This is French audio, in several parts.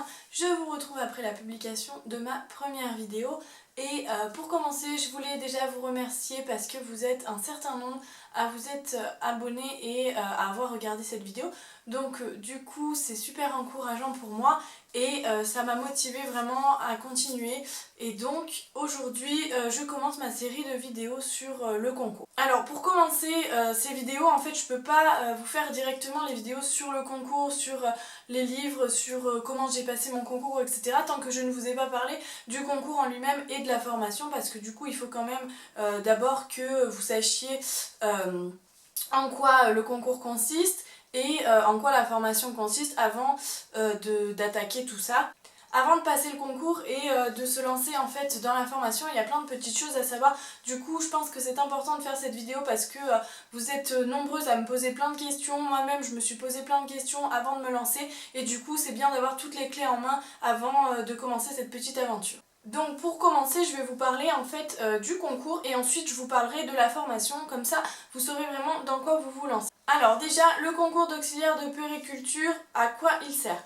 bien. Je vous retrouve après la publication de ma première vidéo. Et pour commencer, je voulais déjà vous remercier parce que vous êtes un certain nombre à vous être abonnés et à avoir regardé cette vidéo. Donc du coup, c'est super encourageant pour moi et ça m'a motivée vraiment à continuer. Et donc aujourd'hui, je commence ma série de vidéos sur le concours. Alors pour commencer ces vidéos, en fait, je peux pas vous faire directement les vidéos sur le concours, sur les livres, sur comment j'ai passé mon concours, etc. tant que je ne vous ai pas parlé du concours en lui-même et de la formation, parce que du coup il faut quand même d'abord que vous sachiez en quoi le concours consiste et en quoi la formation consiste avant d'attaquer tout ça. Avant de passer le concours et de se lancer en fait dans la formation, il y a plein de petites choses à savoir. Du coup, je pense que c'est important de faire cette vidéo parce que vous êtes nombreuses à me poser plein de questions. Moi-même, je me suis posé plein de questions avant de me lancer et du coup, c'est bien d'avoir toutes les clés en main avant de commencer cette petite aventure. Donc pour commencer, je vais vous parler en fait du concours et ensuite je vous parlerai de la formation, comme ça vous saurez vraiment dans quoi vous vous lancez. Alors déjà, le concours d'auxiliaire de puériculture, à quoi il sert ?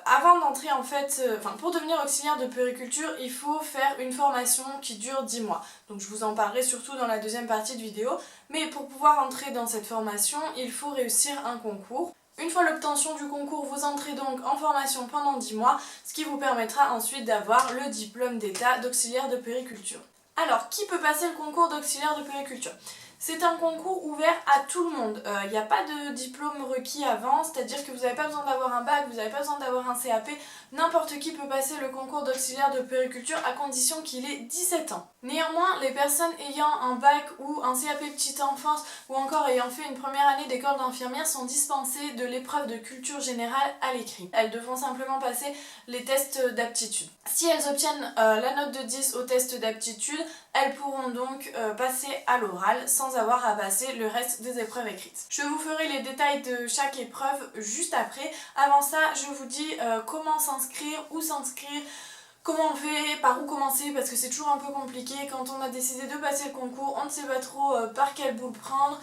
Avant d'entrer en fait, pour devenir auxiliaire de puériculture, il faut faire une formation qui dure 10 mois. Donc je vous en parlerai surtout dans la deuxième partie de vidéo. Mais pour pouvoir entrer dans cette formation, il faut réussir un concours. Une fois l'obtention du concours, vous entrez donc en formation pendant 10 mois, ce qui vous permettra ensuite d'avoir le diplôme d'état d'auxiliaire de puériculture. Alors, qui peut passer le concours d'auxiliaire de puériculture ? C'est un concours ouvert à tout le monde. Il n'y a pas de diplôme requis avant, c'est-à-dire que vous n'avez pas besoin d'avoir un bac, vous n'avez pas besoin d'avoir un CAP. N'importe qui peut passer le concours d'auxiliaire de puériculture à condition qu'il ait 17 ans. Néanmoins, les personnes ayant un bac ou un CAP petite enfance ou encore ayant fait une première année d'école d'infirmière sont dispensées de l'épreuve de culture générale à l'écrit. Elles devront simplement passer les tests d'aptitude. Si elles obtiennent la note de 10 au test d'aptitude, elles pourront donc passer à l'oral sans avoir à passer le reste des épreuves écrites. Je vous ferai les détails de chaque épreuve juste après. Avant ça, je vous dis comment s'inscrire, où s'inscrire, comment on fait, par où commencer, parce que c'est toujours un peu compliqué. Quand on a décidé de passer le concours, on ne sait pas trop par quelle boule prendre,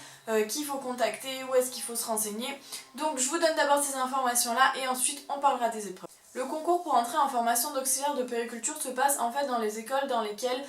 qui faut contacter, où est-ce qu'il faut se renseigner. Donc je vous donne d'abord ces informations-là et ensuite on parlera des épreuves. Le concours pour entrer en formation d'auxiliaire de puériculture se passe en fait dans les écoles dans lesquelles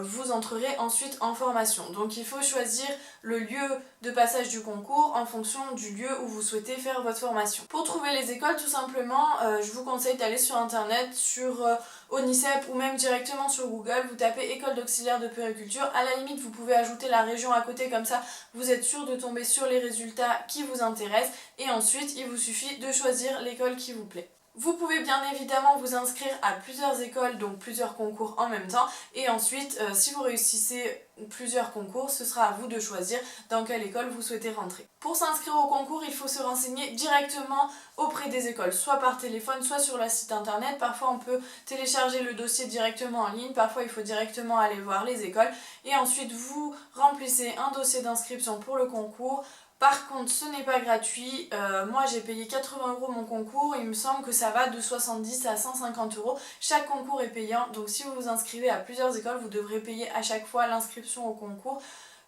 vous entrerez ensuite en formation. Donc il faut choisir le lieu de passage du concours en fonction du lieu où vous souhaitez faire votre formation. Pour trouver les écoles, tout simplement, je vous conseille d'aller sur internet, sur ONICEP ou même directement sur Google. Vous tapez école d'auxiliaire de puériculture. À la limite, vous pouvez ajouter la région à côté, comme ça vous êtes sûr de tomber sur les résultats qui vous intéressent. Et ensuite, il vous suffit de choisir l'école qui vous plaît. Vous pouvez bien évidemment vous inscrire à plusieurs écoles, donc plusieurs concours en même temps. Et ensuite, si vous réussissez plusieurs concours, ce sera à vous de choisir dans quelle école vous souhaitez rentrer. Pour s'inscrire au concours, il faut se renseigner directement auprès des écoles, soit par téléphone, soit sur le site internet. Parfois on peut télécharger le dossier directement en ligne, parfois il faut directement aller voir les écoles. Et ensuite vous remplissez un dossier d'inscription pour le concours. Par contre, ce n'est pas gratuit. Moi, j'ai payé 80 € mon concours. Il me semble que ça va de 70 à 150 €. Chaque concours est payant. Donc, si vous vous inscrivez à plusieurs écoles, vous devrez payer à chaque fois l'inscription au concours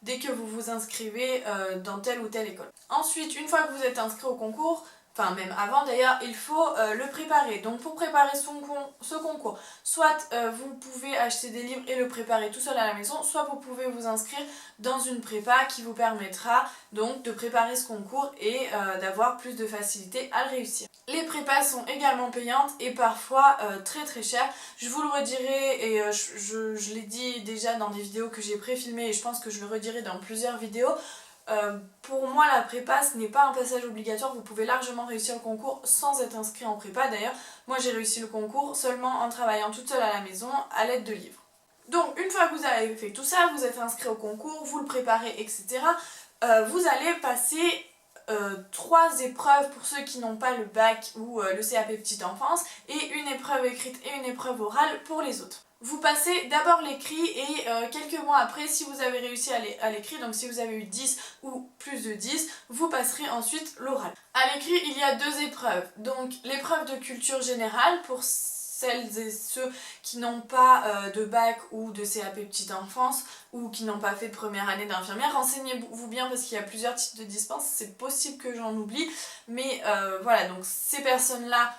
dès que vous vous inscrivez dans telle ou telle école. Ensuite, une fois que vous êtes inscrit au concours, enfin même avant d'ailleurs, il faut le préparer. Donc pour préparer ce concours, soit vous pouvez acheter des livres et le préparer tout seul à la maison, soit vous pouvez vous inscrire dans une prépa qui vous permettra donc de préparer ce concours et d'avoir plus de facilité à le réussir. Les prépas sont également payantes et parfois très très chères. Je vous le redirai et je l'ai dit déjà dans des vidéos que j'ai pré-filmées et je pense que je le redirai dans plusieurs vidéos. Pour moi, la prépa, ce n'est pas un passage obligatoire. Vous pouvez largement réussir le concours sans être inscrit en prépa. D'ailleurs, moi j'ai réussi le concours seulement en travaillant toute seule à la maison à l'aide de livres. Donc, une fois que vous avez fait tout ça, vous êtes inscrit au concours, vous le préparez, etc. Vous allez passer 3 épreuves pour ceux qui n'ont pas le bac ou le CAP petite enfance et une épreuve écrite et une épreuve orale pour les autres. Vous passez d'abord l'écrit et quelques mois après, si vous avez réussi à l'écrit, donc si vous avez eu 10 ou plus de 10, vous passerez ensuite l'oral. À l'écrit, il y a 2 épreuves. Donc l'épreuve de culture générale pour celles et ceux qui n'ont pas de bac ou de CAP petite enfance ou qui n'ont pas fait de première année d'infirmière. Renseignez-vous bien parce qu'il y a plusieurs types de dispenses, c'est possible que j'en oublie, mais voilà, donc ces personnes-là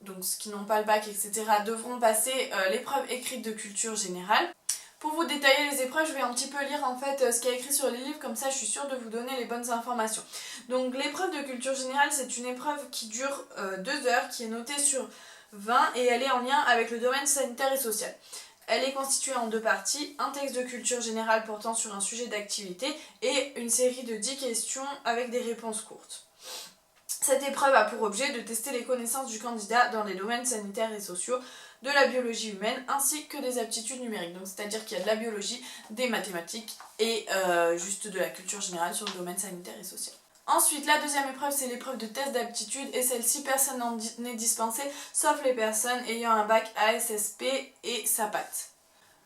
donc ceux qui n'ont pas le bac, etc., devront passer l'épreuve écrite de culture générale. Pour vous détailler les épreuves, je vais un petit peu lire en fait ce qu'il y a écrit sur les livres, comme ça je suis sûre de vous donner les bonnes informations. Donc l'épreuve de culture générale, c'est une épreuve qui dure 2 heures, qui est notée sur 20 et elle est en lien avec le domaine sanitaire et social. Elle est constituée en 2 parties, un texte de culture générale portant sur un sujet d'activité et une série de 10 questions avec des réponses courtes. Cette épreuve a pour objet de tester les connaissances du candidat dans les domaines sanitaires et sociaux, de la biologie humaine ainsi que des aptitudes numériques. Donc c'est-à-dire qu'il y a de la biologie, des mathématiques et juste de la culture générale sur le domaine sanitaire et social. Ensuite, la deuxième épreuve, c'est l'épreuve de test d'aptitude et celle-ci, personne n'en est dispensé sauf les personnes ayant un bac ASSP et SAPAT.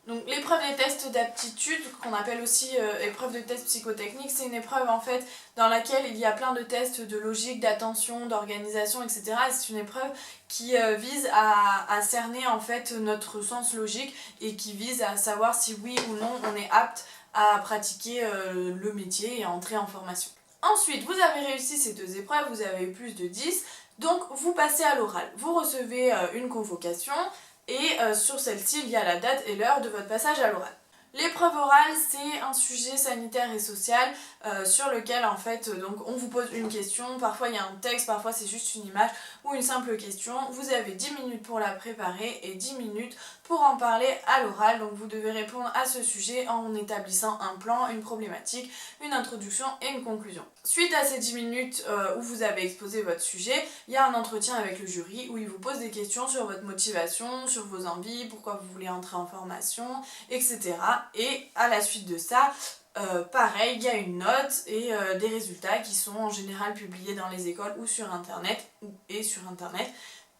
Donc l'épreuve des tests d'aptitude, qu'on appelle aussi épreuve de test psychotechnique, c'est une épreuve en fait dans laquelle il y a plein de tests de logique, d'attention, d'organisation, etc. Et c'est une épreuve qui vise à cerner en fait notre sens logique et qui vise à savoir si oui ou non on est apte à pratiquer le métier et à entrer en formation. Ensuite, vous avez réussi ces 2 épreuves, vous avez eu plus de 10, donc vous passez à l'oral. Vous recevez une convocation et sur celle-ci, il y a la date et l'heure de votre passage à l'oral. L'épreuve orale, c'est un sujet sanitaire et social sur lequel en fait donc on vous pose une question, parfois il y a un texte, parfois c'est juste une image ou une simple question. Vous avez 10 minutes pour la préparer et 10 minutes pour en parler à l'oral. Donc vous devez répondre à ce sujet en établissant un plan, une problématique, une introduction et une conclusion. Suite à ces 10 minutes où vous avez exposé votre sujet, il y a un entretien avec le jury où il vous pose des questions sur votre motivation, sur vos envies, pourquoi vous voulez entrer en formation, etc. Et à la suite de ça, pareil, il y a une note et des résultats qui sont en général publiés dans les écoles ou sur internet,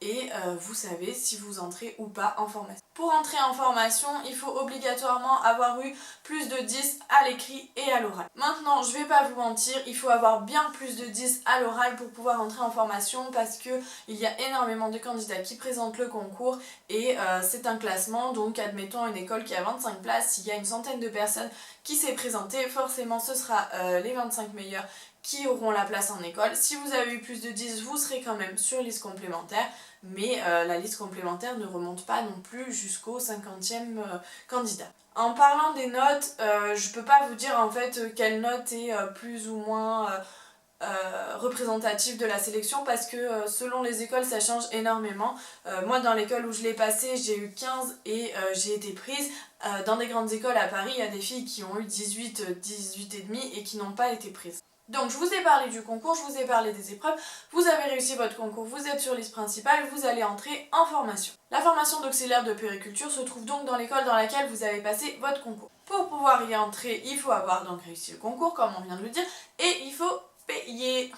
et vous savez si vous entrez ou pas en formation. Pour entrer en formation, il faut obligatoirement avoir eu plus de 10 à l'écrit et à l'oral. Maintenant, je vais pas vous mentir, il faut avoir bien plus de 10 à l'oral pour pouvoir entrer en formation parce que il y a énormément de candidats qui présentent le concours et c'est un classement, donc admettons une école qui a 25 places, s'il y a une centaine de personnes qui s'est présentée, forcément ce sera les 25 meilleurs qui auront la place en école. Si vous avez eu plus de 10, vous serez quand même sur liste complémentaire, mais la liste complémentaire ne remonte pas non plus jusqu'au 50e candidat. En parlant des notes, je peux pas vous dire en fait quelle note est plus ou moins représentative de la sélection parce que selon les écoles ça change énormément. Moi dans l'école où je l'ai passé j'ai eu 15 et j'ai été prise. Dans des grandes écoles à Paris il y a des filles qui ont eu 18, 18 et demi et qui n'ont pas été prises. Donc je vous ai parlé du concours, je vous ai parlé des épreuves, vous avez réussi votre concours, vous êtes sur liste principale, vous allez entrer en formation. La formation d'auxiliaire de puériculture se trouve donc dans l'école dans laquelle vous avez passé votre concours. Pour pouvoir y entrer, il faut avoir donc réussi le concours comme on vient de le dire et il faut payer.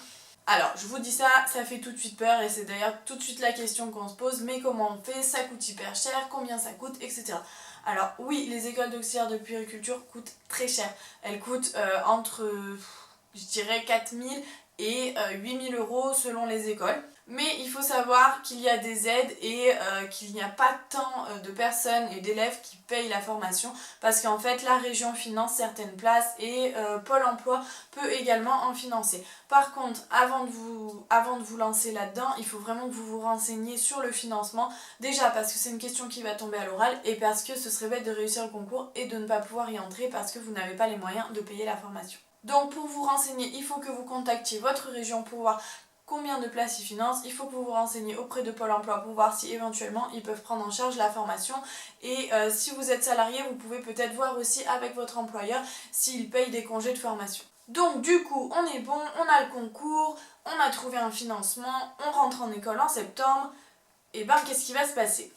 Alors je vous dis ça, ça fait tout de suite peur et c'est d'ailleurs tout de suite la question qu'on se pose, mais comment on fait, ça coûte hyper cher, combien ça coûte, etc. Alors oui, les écoles d'auxiliaire de puériculture coûtent très cher, elles coûtent entre je dirais 4 000 et 8 000 € selon les écoles. Mais il faut savoir qu'il y a des aides et qu'il n'y a pas tant de personnes et d'élèves qui payent la formation parce qu'en fait la région finance certaines places et Pôle emploi peut également en financer. Par contre, avant de vous lancer là-dedans, il faut vraiment que vous vous renseigniez sur le financement. Déjà parce que c'est une question qui va tomber à l'oral et parce que ce serait bête de réussir le concours et de ne pas pouvoir y entrer parce que vous n'avez pas les moyens de payer la formation. Donc pour vous renseigner, il faut que vous contactiez votre région pour voir combien de places ils financent, il faut que vous vous renseigniez auprès de Pôle emploi pour voir si éventuellement ils peuvent prendre en charge la formation et si vous êtes salarié, vous pouvez peut-être voir aussi avec votre employeur s'il paye des congés de formation. Donc du coup, on est bon, on a le concours, on a trouvé un financement, on rentre en école en septembre, et ben qu'est-ce qui va se passer?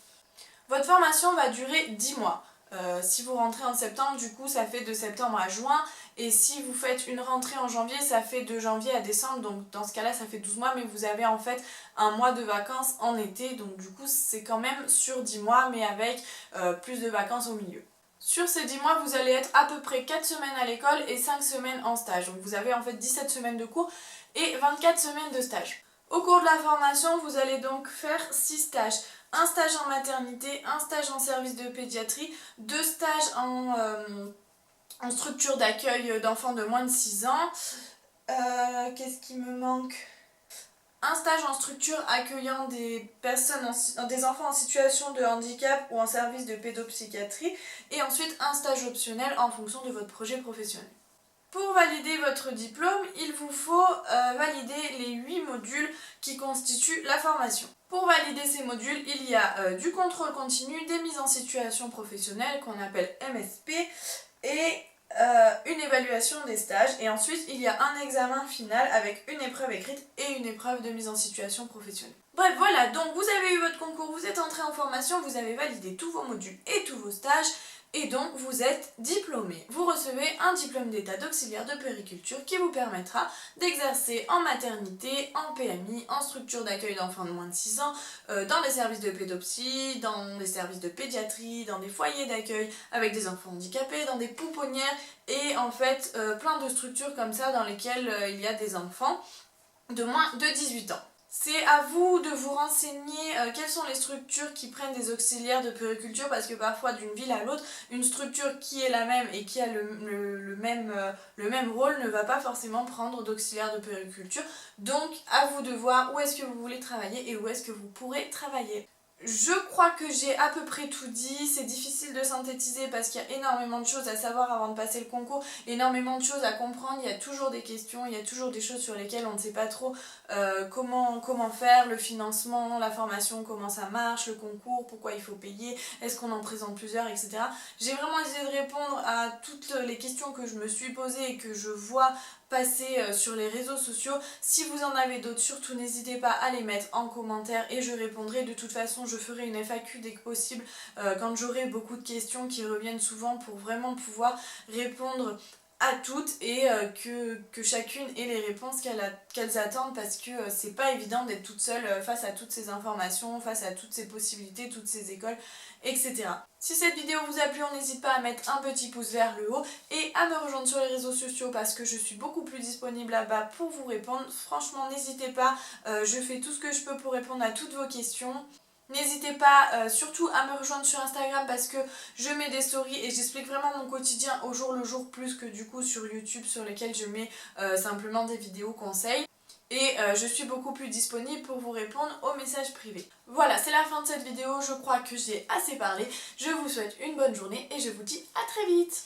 Votre formation va durer 10 mois. Si vous rentrez en septembre, du coup ça fait de septembre à juin, et si vous faites une rentrée en janvier, ça fait de janvier à décembre, donc dans ce cas là ça fait 12 mois, mais vous avez en fait un mois de vacances en été, donc du coup c'est quand même sur 10 mois, mais avec plus de vacances au milieu. Sur ces 10 mois, vous allez être à peu près 4 semaines à l'école et 5 semaines en stage, donc vous avez en fait 17 semaines de cours et 24 semaines de stage. Au cours de la formation, vous allez donc faire 6 stages. Un stage en maternité, un stage en service de pédiatrie, 2 stages en structure d'accueil d'enfants de moins de 6 ans. Qu'est-ce qui me manque? un stage en structure accueillant des des enfants en situation de handicap ou en service de pédopsychiatrie, et ensuite un stage optionnel en fonction de votre projet professionnel. Pour valider votre diplôme, il vous faut valider les 8 modules qui constituent la formation. Pour valider ces modules, il y a du contrôle continu, des mises en situation professionnelle qu'on appelle MSP et une évaluation des stages. Et ensuite, il y a un examen final avec une épreuve écrite et une épreuve de mise en situation professionnelle. Bref, voilà, donc vous avez eu votre concours, vous êtes entré en formation, vous avez validé tous vos modules et tous vos stages. Et donc vous êtes diplômé. Vous recevez un diplôme d'état d'auxiliaire de puériculture qui vous permettra d'exercer en maternité, en PMI, en structure d'accueil d'enfants de moins de 6 ans, dans des services de pédopsie, dans des services de pédiatrie, dans des foyers d'accueil avec des enfants handicapés, dans des pouponnières et en fait plein de structures comme ça dans lesquelles il y a des enfants de moins de 18 ans. C'est à vous de vous renseigner quelles sont les structures qui prennent des auxiliaires de puériculture, parce que parfois d'une ville à l'autre, une structure qui est la même et qui a le même rôle ne va pas forcément prendre d'auxiliaire de puériculture. Donc à vous de voir où est-ce que vous voulez travailler et où est-ce que vous pourrez travailler. Je crois que j'ai à peu près tout dit, c'est difficile de synthétiser parce qu'il y a énormément de choses à savoir avant de passer le concours, énormément de choses à comprendre, il y a toujours des questions, il y a toujours des choses sur lesquelles on ne sait pas trop comment faire, le financement, la formation, comment ça marche, le concours, pourquoi il faut payer, est-ce qu'on en présente plusieurs, etc. J'ai vraiment essayé de répondre à toutes les questions que je me suis posées et que je vois passer sur les réseaux sociaux. Si vous en avez d'autres, surtout n'hésitez pas à les mettre en commentaire et je répondrai. De toute façon, je ferai une FAQ dès que possible quand j'aurai beaucoup de questions qui reviennent souvent pour vraiment pouvoir répondre à toutes et que chacune ait les réponses qu'elles attendent, parce que c'est pas évident d'être toute seule face à toutes ces informations, face à toutes ces possibilités, toutes ces écoles, etc. Si cette vidéo vous a plu, on n'hésite pas à mettre un petit pouce vers le haut et à me rejoindre sur les réseaux sociaux parce que je suis beaucoup plus disponible là-bas pour vous répondre. Franchement, n'hésitez pas, je fais tout ce que je peux pour répondre à toutes vos questions. N'hésitez pas surtout à me rejoindre sur Instagram parce que je mets des stories et j'explique vraiment mon quotidien au jour le jour, plus que du coup sur YouTube sur lesquels je mets simplement des vidéos conseils. Et je suis beaucoup plus disponible pour vous répondre aux messages privés. Voilà, c'est la fin de cette vidéo, je crois que j'ai assez parlé. Je vous souhaite une bonne journée et je vous dis à très vite.